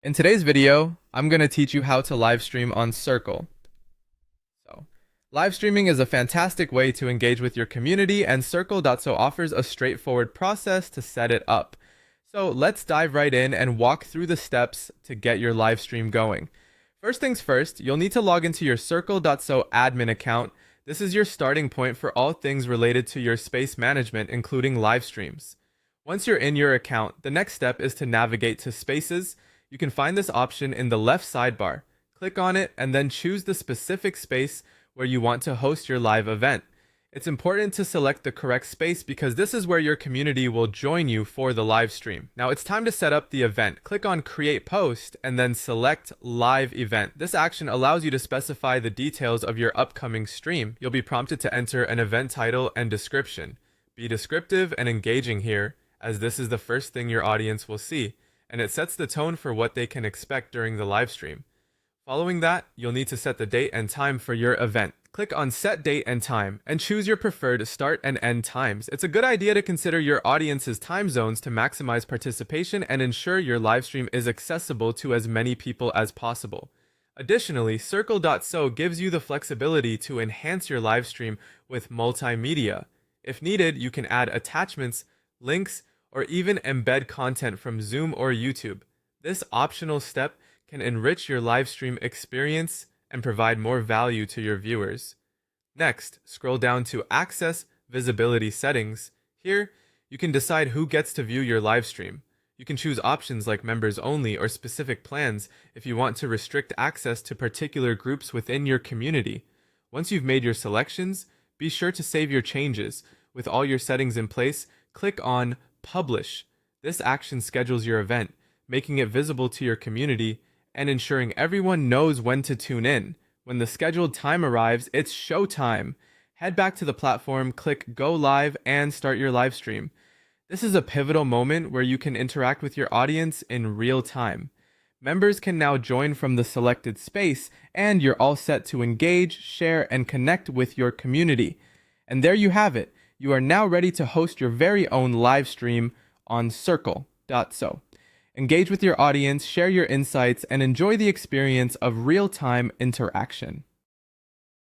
In today's video, I'm going to teach you how to live stream on Circle. So, live streaming is a fantastic way to engage with your community, and Circle.so offers a straightforward process to set it up. So let's dive right in and walk through the steps to get your live stream going. First things first, you'll need to log into your Circle.so admin account. This is your starting point for all things related to your space management, including live streams. Once you're in your account, the next step is to navigate to Spaces. You can find this option in the left sidebar. Click on it and then choose the specific space where you want to host your live event. It's important to select the correct space because this is where your community will join you for the live stream. Now it's time to set up the event. Click on Create Post and then select Live Event. This action allows you to specify the details of your upcoming stream. You'll be prompted to enter an event title and description. Be descriptive and engaging here, as this is the first thing your audience will see, and it sets the tone for what they can expect during the live stream. Following that, you'll need to set the date and time for your event. Click on Set Date and Time and choose your preferred start and end times. It's a good idea to consider your audience's time zones to maximize participation and ensure your live stream is accessible to as many people as possible. Additionally, Circle.so gives you the flexibility to enhance your live stream with multimedia. If needed, you can add attachments, links, or even embed content from Zoom or YouTube. This optional step can enrich your live stream experience and provide more value to your viewers. Next, scroll down to Access Visibility Settings. Here, you can decide who gets to view your live stream. You can choose options like members only or specific plans if you want to restrict access to particular groups within your community. Once you've made your selections, be sure to save your changes. With all your settings in place, click on Publish. This action schedules your event, making it visible to your community and ensuring everyone knows when to tune in. When the scheduled time arrives, it's showtime. Head back to the platform, click Go Live, and start your live stream. This is a pivotal moment where you can interact with your audience in real time. Members can now join from the selected space, and you're all set to engage, share, and connect with your community. And there you have it. You are now ready to host your very own live stream on Circle.so. Engage with your audience, share your insights, and enjoy the experience of real-time interaction.